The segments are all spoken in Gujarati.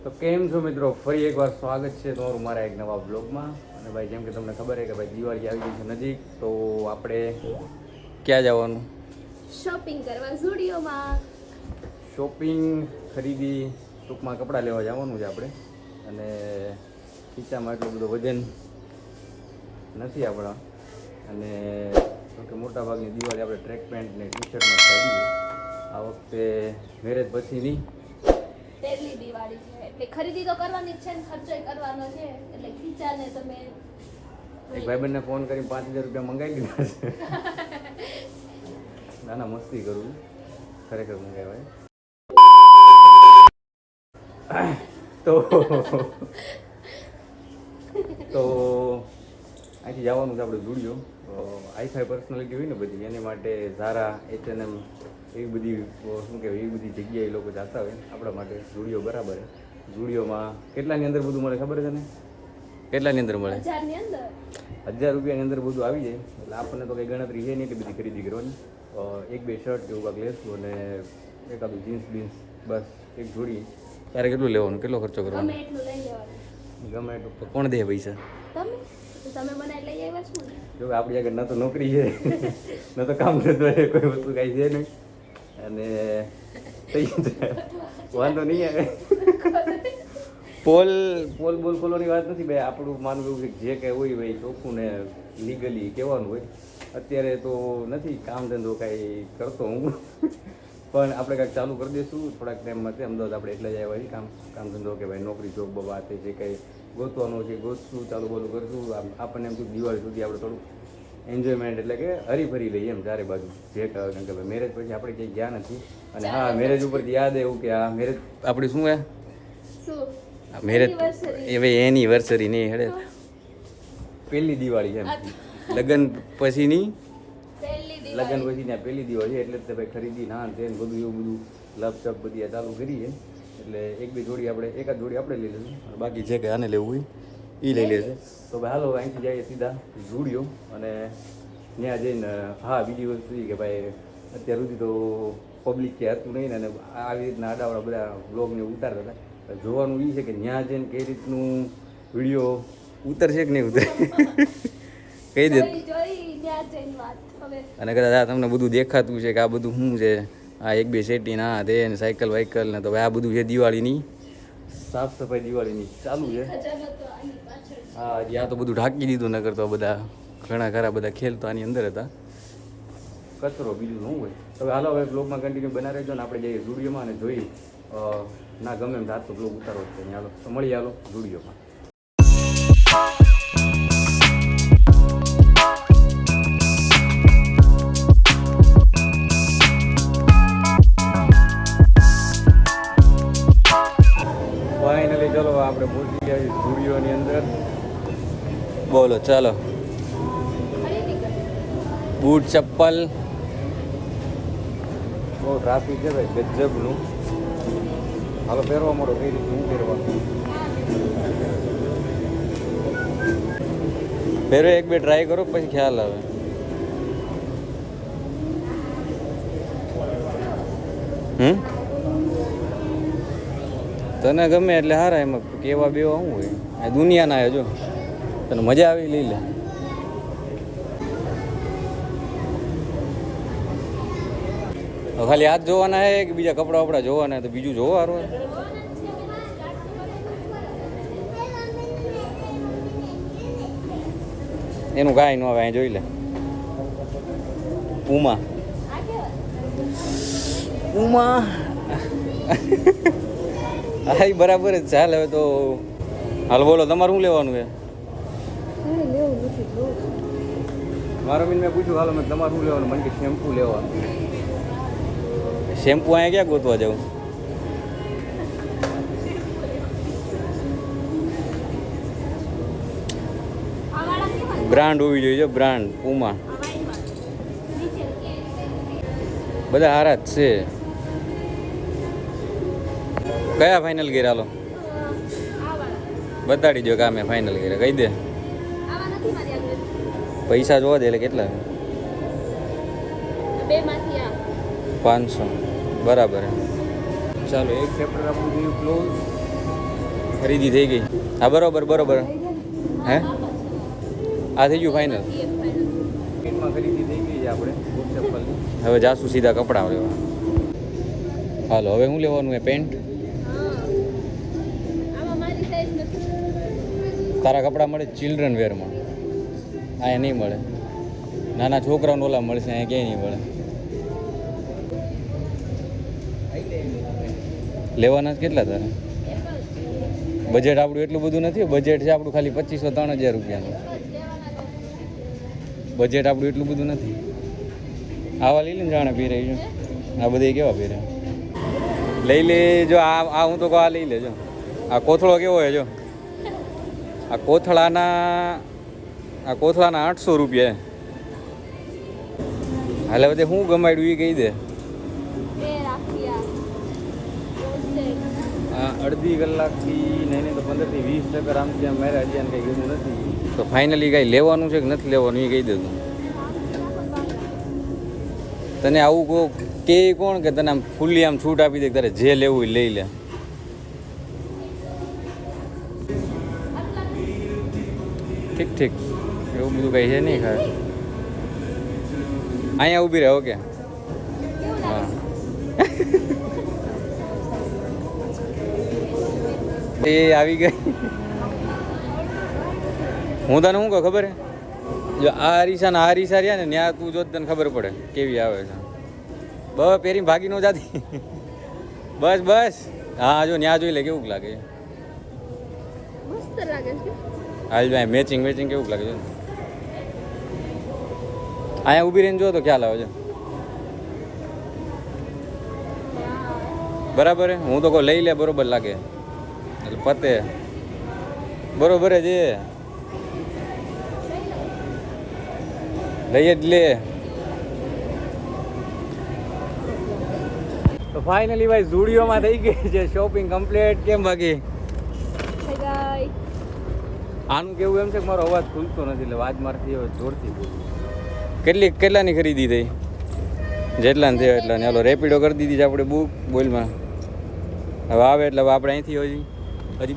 તો કેમ છો મિત્રો, ફરી એકવાર સ્વાગત છે તમારું મારા એક નવા બ્લોગમાં. અને ભાઈ જેમ કે તમને ખબર છે કે ભાઈ દિવાળી આવી ગઈ છે નજીક, તો આપણે ક્યાં જવાનું? શોપિંગ કરવા ઝુડિયોમાં. શોપિંગ, ખરીદી, ટૂંકમાં કપડાં લેવા જવાનું છે આપણે. અને ખીચામાં એટલું બધું વજન નથી આપણા, અને કે મોટાભાગની દિવાળી આપણે ટ્રેક પેન્ટ ને ટી શર્ટમાં કરીએ. આ વખતે મેરેજ પછીની પહેલી દિવાળી છે એટલે ખરીદી તો કરવાની જ છે ને ખર્ચો કરવાનો છે, એટલે ખીચાને તમે એક ભાઈબંધને ફોન કરી 5000 રૂપિયા મંગાવી લીધા છે. ના ના, મસ્તી કરું, ખરેખર મંગાવાય. તો અહીંથી જવાનું છે આપણે ઝુડિયો. આઈફાઈ પર્સનાલિટી હોય ને બધી, એની માટે ઝારા, H&M એવી બધી શું કહેવાય એવી બધી જગ્યાએ લોકો જતા હોય. આપણા માટે ઝુડિયો બરાબર. ઝુડિયોમાં કેટલાની અંદર બધું મળે ખબર છે ને? કેટલાની અંદર મળે? 1000 ની અંદર. 1000 રૂપિયાની અંદર બધું આવી જાય. એટલે આપણને તો કંઈ ગણતરી છે નહીં એટલી બધી ખરીદી કરવાની. એક બે શર્ટ કે એવું કાંક લેશું અને એકાદું જીન્સ બીન્સ, બસ એક જોડી. તારે કેટલું લેવાનું, કેટલો ખર્ચો કરવાનો? ગમે એટલું લઈ લેવાનું. ગમે એટલું તો કોણ દે પૈસા? તમે મને લઈ આવ્યા છો ને. જો આપણી આગળ ન તો નોકરી છે ન તો કામ થતું હોય, કોઈ વસ્તુ કાંઈ છે નહીં, અને વાંધો નહીં આવે. પોલ બોલ ખોલવાની વાત નથી ભાઈ. આપણું માનવું એવું છે કે જે કંઈ હોય ભાઈ ચોખ્ખું ને લીગલી કહેવાનું હોય. અત્યારે તો નથી કામ ધંધો કાંઈ કરતો હું, પણ આપણે કાંઈક ચાલુ કરી દઈશું થોડાક ટાઈમમાં. અમદાવાદ આપણે એકલા જ આવ્યા છીએ. કામ ધંધો કે ભાઈ નોકરી જોબ વાત જે કંઈ ગોતવાનું છે ગોતશું, ચાલુ બોલું કરશું. આપણને એમ થયું દિવાળી સુધી આપણે થોડું એન્જોયમેન્ટ એટલે કે હરીફરી લઈએ એમ ચારે બાજુ. જે કારણ કે ભાઈ મેરેજ પછી આપણે ક્યાંય ગયા નથી. અને હા, મેરેજ ઉપરથી યાદ એવું કે આ મેરેજ આપણી શું હે મેરેજ એનિવર્સરી નહીં હેડે, પહેલી દિવાળી છે એમ. લગ્ન પછીની પહેલી દિવાળી છે. એટલે જ ભાઈ ખરીદી ના તે બધું એવું બધું લપચપ બધી આ ચાલુ કરીએ. એટલે એક બે જોડી આપણે એકાદ જોડી આપણે લઈ લઈશું, અને બાકી જે કે આને લેવું હોય એ લઈ લેશે. તો ભાઈ હાલો અહીંથી જઈએ સીધા ઝુડિયો. અને ત્યાં જઈને હા બીજી વસ્તુ એ કે ભાઈ અત્યાર સુધી તો પબ્લિક કે હતું નહીં ને, અને આવી રીતના આડાવાળા બધા બ્લોગને ઉતારતા હતા. જોવાનું એ છે કે ત્યાં જઈને કઈ રીતનું વિડીયો ઉતરશે કે નહીં ઉતરે કહી દે. અને કદાચ આ તમને બધું દેખાતું છે કે આ બધું શું છે, આ એક બે સેટી ના તે ને સાયકલ વાયકલ ને, તો ભાઈ આ બધું છે દિવાળીની સાફ સફાઈ, દિવાળીની ચાલુ છે. હા, હજી આ તો બધું ઢાંકી દીધું, નકર તો બધા ઘણા ખરા બધા ખેલ તો આની અંદર હતા. કચરો બીજું શું હોય. હવે હાલો હવે બ્લોગમાં કન્ટિન્યુ બના રહેજો ને આપણે જઈએ ઝુડિયોમાં અને જોઈ ના ગમે એમ રાત તો બ્લોગ ઉતારો જ છે. હાલો તો મળી હાલો ઝુડિયોમાં. ફાઇનલી ચલો આપણે પહોંચી ગયા ઝુડિયોની અંદર. બોલો ચાલો, બૂટ ચપ્પલ, બહુ ટ્રાફિક છે ભાઈ ગજબનું. હાલો પહેરવા મળો કઈ રીતે હું પહેરવાનું પહેરો, એક બે ટ્રાય કરો પછી ખ્યાલ આવે. તને ગમે એટલે હારા, એમાં કેવા બેવા શું હોય, આ દુનિયાના જો તને મજા આવી લઈ લે. ખાલી હાથ જોવાના હે કે બીજા કપડા વપડા જોવાના, તો બીજું જોવાનું. એનું કાંઈ ન આવે, અહીં જોઈ લે. ઉમા હા, બરાબર જ ચાલ. હવે તો હાલ બોલો તમારે શું લેવાનું છે? મારો મીન મેં પૂછ્યું હાલો મેં તમારે શું લેવાનું, મને કે શેમ્પુ લેવાનું. શેમ્પુ અહીંયા ક્યાં ગોતવા જાઉં? બ્રાન્ડ હોવી જોઈએ, બ્રાન્ડ પુમા. બધા હારા જ છે. કયા ફાઇનલ કર્યા? હાલો બતાડી દો કે મેં ફાઇનલ કર્યા, કહી દે. પૈસા જોવા દે એટલે કેટલા? 500 બરાબર. ચાલો એક ચેપ્ટર આપણું થયું ક્લોઝ. ખરીદી થઈ ગઈ. હા બરોબર બરોબર. હે આ થઈ ગયું ફાઇનલ. માર્કેટમાં ખરીદી થઈ ગઈ છે આપણે બૂટ ચપ્પલની. હવે જાશું સીધા કપડાં લેવા. હાલો હવે શું લેવાનું એ પેન્ટ? તારા કપડાં મળે ચિલ્ડ્રન વેરમાં, અહીંયા નહીં મળે. નાના છોકરાઓને ઓલા મળશે, અહીંયા ક્યાંય નહીં મળે. લેવાના જ કેટલા તારે? બજેટ આપણું એટલું બધું નથી. બજેટ છે આપણું ખાલી 2500-3000 રૂપિયાનું. બજેટ આપણું એટલું બધું નથી. આવા લઈ લે ને જાણે પહેરે છે. આ બધા કેવા પહેરે લઈ લે. જો આ હું તો કહું આ લઈ લેજો. આ કોથળો કેવો હોય જો. આ કોથળાના 800 રૂપિયા. હાલે બધે શું ગમાડ્યું એ કહી દે. અડધી કલાકથી નહીં તો 15-20 ચક્કર આમ ત્યાં મારે હજી કંઈ ગયું નથી. તો ફાઇનલી કાંઈ લેવાનું છે કે નથી લેવાનું એ કહી દે તું. તને આવું કે કોણ કે તને આમ ફૂલ્લી આમ છૂટ આપી દે તારે જે લેવું એ લઈ લે. ઠીક ઠીક એવું બધું કંઈ છે નહીં ખરે. અહીંયા ઊભી રહે. ઓકે હા એ આવી ગઈ. હું તને શું કહું ખબર હે? જો આ અરીસા રહ્યા ને ત્યાં તું જોત તને ખબર પડે કેવી આવે છે. બસ પહેરીને ભાગી નો જાતી. બસ બસ હા જો ત્યાં જોઈ લે કેવું લાગે. મસ્ત લાગે છે. હાલ ભાઈ મેચિંગ કેવું લાગે છે. અહીંયા ઊભી રહીને જો તો ખ્યાલ આવે છે. બરાબર હે. હું તો કહું લઈ લે બરોબર લાગે એટલે પતે બરોબર જ એ લઈ જ લે. તો ફાઇનલી ભાઈ ઝુડિયોમાં થઈ ગઈ છે શોપિંગ કમ્પ્લીટ. કેમ બાકી આનું કેવું એમ છે કે મારો અવાજ ખુલતો નથી એટલે વાત મારથી હવે જોરથી બોલું. કેટલાની ખરીદી થઈ? જેટલાને થયો એટલા ને. હાલો રેપિડો કરી દીધી છે આપણે બુક બોલમાં. હવે આવે એટલે હવે આપણે અહીંથી હજી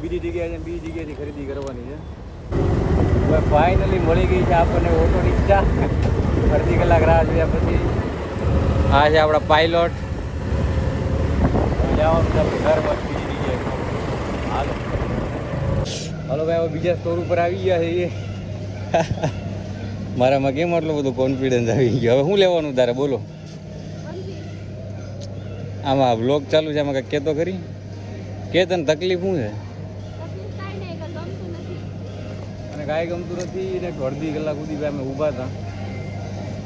બીજી જગ્યાએથી ખરીદી કરવાની છે. હવે ફાઇનલી મળી ગઈ છે આપણને ઓટો રિક્ષા. અડધી કલાક રાહ જોયા પછી આ છે આપણા પાયલોટ. જવાનું છે આપણે ઘર પર બીજી જગ્યાએ. હાલો ભાઈ હવે બીજા સ્ટોર ઉપર આવી ગયા છે. મારામાં કેમ આટલો બધો કોન્ફિડન્સ આવી ગયો? હવે શું લેવાનું તારે બોલો? આમાં બ્લોગ ચાલુ છે, આમાં કંઈક કહેતો ખરી કે તને તકલીફ શું છે? અને કાંઈ ગમતું નથી ને. અડધી કલાક સુધી અમે ઊભા હતા.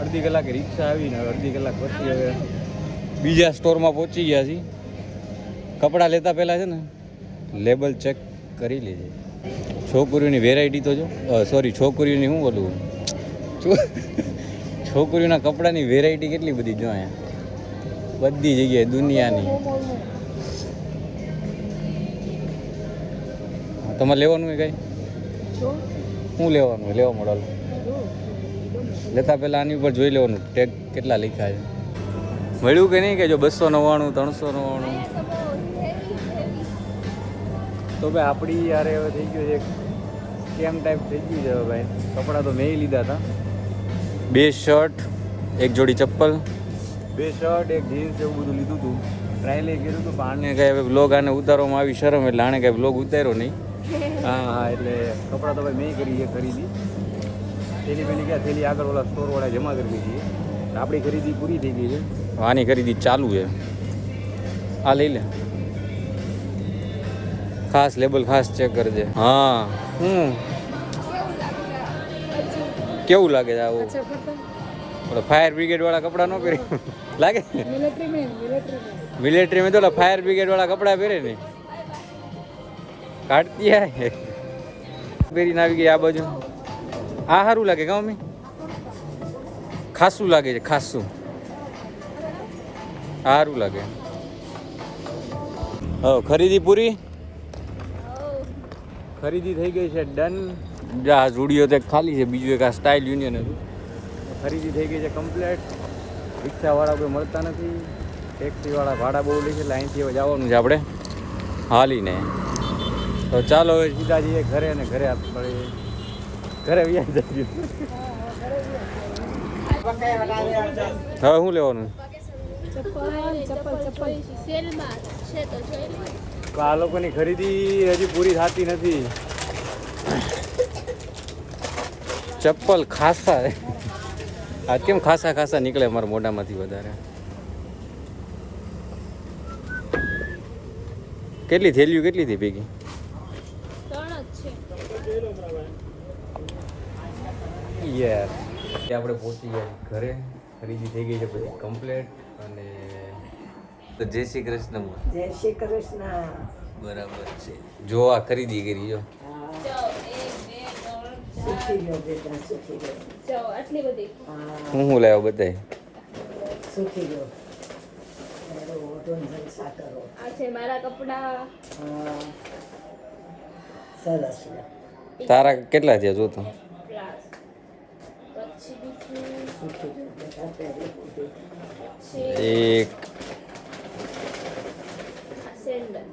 અડધી કલાકે રિક્ષા આવીને અડધી કલાક પછી હવે બીજા સ્ટોરમાં પહોંચી ગયા છીએ. કપડાં લેતા પહેલાં છે ને લેબલ ચેક કરી લેજે. છોકરીઓની વેરાયટી તો જો સોરી છોકરીઓની શું બોલું છોકરીઓના કપડાની વેરાયટી કેટલી બધી જો અહીંયા બધી જગ્યાએ દુનિયાની. તમારે લેવાનું હોય કાંઈ? શું લેવાનું હોય? લેવા મળે લેતા પહેલાં આની ઉપર જોઈ લેવાનું ટેગ કેટલા લખ્યા છે. મળ્યું કે નહીં કે જો 299 399? તો ભાઈ આપણી યાર હવે થઈ ગયું છે કેમ ટાઈપ થઈ ગયું છે. હવે ભાઈ કપડાં તો મેં લીધા હતા. 2 શર્ટ 1 જોડી ચપ્પલ 2 શર્ટ 1 જીન્સ એવું બધું લીધું હતું. ટ્રાયલ કર્યું હતું પણ આને કાંઈ હવે બ્લોગ આને ઉતારવામાં આવી શરમ એટલે આને કાંઈ બ્લોગ ઉતાર્યો નહીં. હા એટલે કપડાં તો ભાઈ મેં કરી ખરીદી. થેલી ગયા થેલી આગળ ઓલા સ્ટોરવાળા જમા કરી દીધી. આપણી ખરીદી પૂરી થઈ ગઈ છે. આની ખરીદી ચાલુ છે. આ લઈ લે. ખાસ લેબલ ખાસ ચેક કરજે. હા કેવું લાગે છે આવું? ફાયર બ્રિગેડ વાળા કપડા ન પહેરે લાગે? મિલિટરી મેં તો ફાયર બ્રિગેડ વાળા કપડા પહેરે ને કાઢતી હે પહેરીને આવી ગઈ આ બાજુ. આ સારું લાગે ગામ મેં ખાસું લાગે છે. ખાસું સારું લાગે. ખરીદી પૂરી. ખરીદી થઈ ગઈ છે ડન. આ ઝુડિયો તો ખાલી છે. બીજું એક આ સ્ટાઇલ યુનિયન હતું. ખરીદી થઈ ગઈ છે કમ્પ્લેટ. રિક્ષાવાળા કોઈ મળતા નથી. ટેક્સીવાળા ભાડા બહુ લે છે એટલે અહીંથી હવે જવાનું છે આપણે હાલીને. તો ચાલો હવે સીધા જઈએ ઘરે અને ઘરે આપણે ઘરે વ્યાજ જઈએ. હવે શું લેવાનું? સેલમાં છે તો જોઈ લો. આ લોકોની ખરીદી હજી પૂરી થતી નથી. ચપ્પલ ખાસા આ કેમ ખાસા ખાસા નીકળે મારા મોઢામાંથી વધારે. કેટલી થેલીઓ કેટલી થઈ ભેગી? 3 જ છે. યાર આપણે પહોંચી ગયા ઘરે. ખરીદી થઈ ગઈ છે બધી કમ્પ્લેટ. અને તો જય શ્રી કૃષ્ણ. જય શ્રી કૃષ્ણ. બરાબર છે. જો આ ખરીદી કરી જો. જો 1 2 3 સુખી રહ્યો બેટા, સુખી રહ્યો. જો આટલી બધી. હા, હું લાવ્યો બધાય. સુખી રહ્યો. એનો ઓઢો ને જલસા કરો. આ છે મારા કપડા. હા, સરસ છે. તારા કેટલા થયા જો તો? પ્લાસ પછી બીજું સુખી રહ્યો બેટા, પહેરી બધી. છે એક આ સેન્ડલ.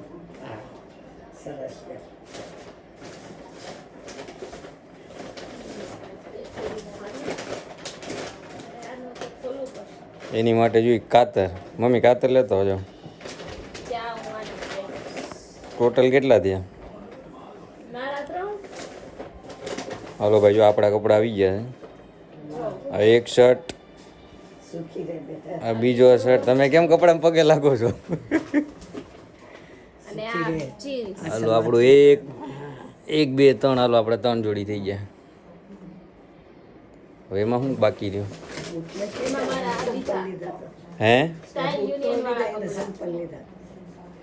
હા, સરસ છે. આનું તો ખોલવું પડશે. એની માટે જોઈ કાતર. મમ્મી કાતર લેતો હજો. ત્યાં હું આને ટોટલ કેટલા થયા? મારા 3 હાલો ભાઈ જો આપણા કપડા આવી ગયા છે. આ એક શર્ટ, સુખી રહે બેટા. આ બીજો શર્ટ. તમે કેમ કપડામાં પગે લાગો છો? અને આ જીન્સ. હાલો આપણું એક બે ત્રણ. હાલો આપણે 3 જોડી થઈ ગયા. હવે એમાં શું બાકી રહ્યું? એમાં મારા આ બીજા લીધા તો. હે સ્ટાઇલ યુનિયન વાળા એને કપડા. સંપલ લીધા.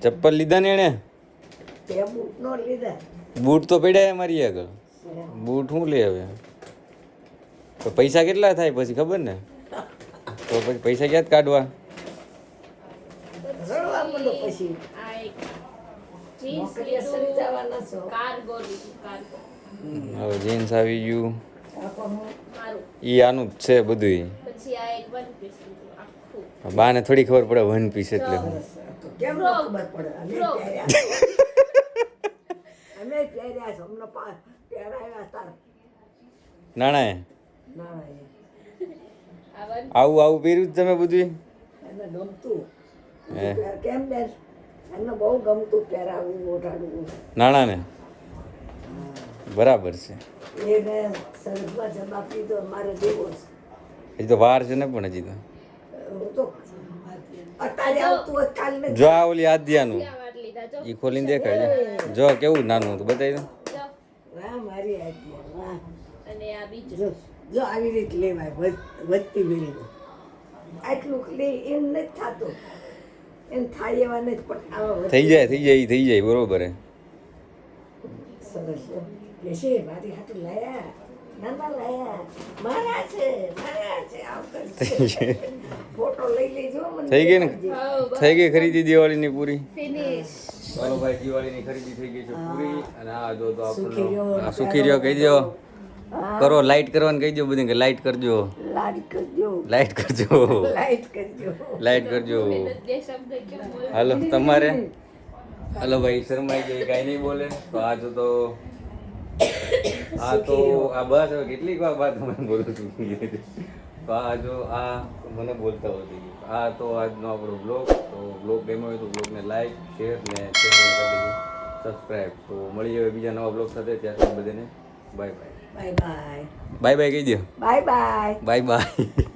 ચપ્પલ લીધા ને એને? તે બૂટ નો લીધા. બૂટ તો પડ્યા મારી આગળ. બૂટ શું લે હવે? તો પૈસા કેટલા થાય પછી ખબર ને? તો પછી પૈસા ક્યાં કાઢવા? રડવા માંડો પછી. આ એક જીન્સ નોકરીએ સરી લીધું. જવાના છો. કાર્ગો લીધું કાર્ગો. હવે જીન્સ આવી ગયું. આપવાનું. મારું. ઈ આનું જ છે બધું. પછી આ એક વન પીસ લીધું આખું. બાને થોડી ખબર પડે વન પીસ એટલે હું. સરસ. તો કેમ ન ખબર પડે? અમે Frog. પહેર્યા. અમે પહેર્યા છે. અમને પહેરાવ્યા તાર. નાણા ના, આ વન આવું આવું પહેર્યું જ તમે બધું? એને ગમતું. હે કેમ બેન? એને બહુ ગમતું પહેરાવવું, ઓઢાડવું. નાણા ને બરાબર છે. એને સરસમાં જવાબ દીધો અમારે જેવો છે. હજી તો વાર છે ને પણ હજી તો. હું તો અત્યારે આવતું હોય કાલ ને જો આ ઓલી આદ્યાનું વાટ લીધા જો. ઈ ખોલીને દેખાય છે. જો કેવું નાનું હતું બતાવી દો. જો. વાહ મારી આજી વાહ. અને આ બીજું જો જો આવી રીતે લેવાય વધતી વેલી આટલું લે એમ નથી થતું. એમ થાય એવા નથી પણ આવા થઈ જાય થઈ જાય બરોબર હે. સરસ છે. કેશે મારી હાથે લાયા નાના લાયા મારા છે આમ કરશે. ફોટો લઈ લેજો મને. થઈ ગઈ ને? હાઉ થઈ ગઈ ખરીદી દિવાળીની પૂરી. ફિનિશ. ચાલો ભાઈ દિવાળીની ખરીદી થઈ ગઈ છે પૂરી. અને આ જો તો સુખી આપણો રહ્યો, આ સુખી રહ્યો કહી દો. હા, કરો લાઈટ કરવાનું કહી દો બધું કે લાઈટ કરજો લાઈટ કરજો લાઈટ કરજો લાઈટ કરજો. લાઈટ કરજો. બે શબ્દ કેમ બોલ. હાલો તમારે. હાલો ભાઈ શરમાઈ ગઈ કાંઈ નહીં બોલે. તો આ જો તો આ તો આ બસ હવે કેટલીક વાર બાદ મને બોલું છું. તો આ જો આ મને બોલતા હોતી. આ તો આજનો આપણો બ્લોગ. તો બ્લોગ ગમ્યો હોય તો બ્લોગને લાઈક શેર ને ચેનલ કરી દેજો સબસ્ક્રાઈબ. તો મળીએ હવે બીજા નવા બ્લોગ સાથે. ત્યાં સુધી બધાને bye bye. Bye bye bye bye કહી દો. Bye bye. Bye bye.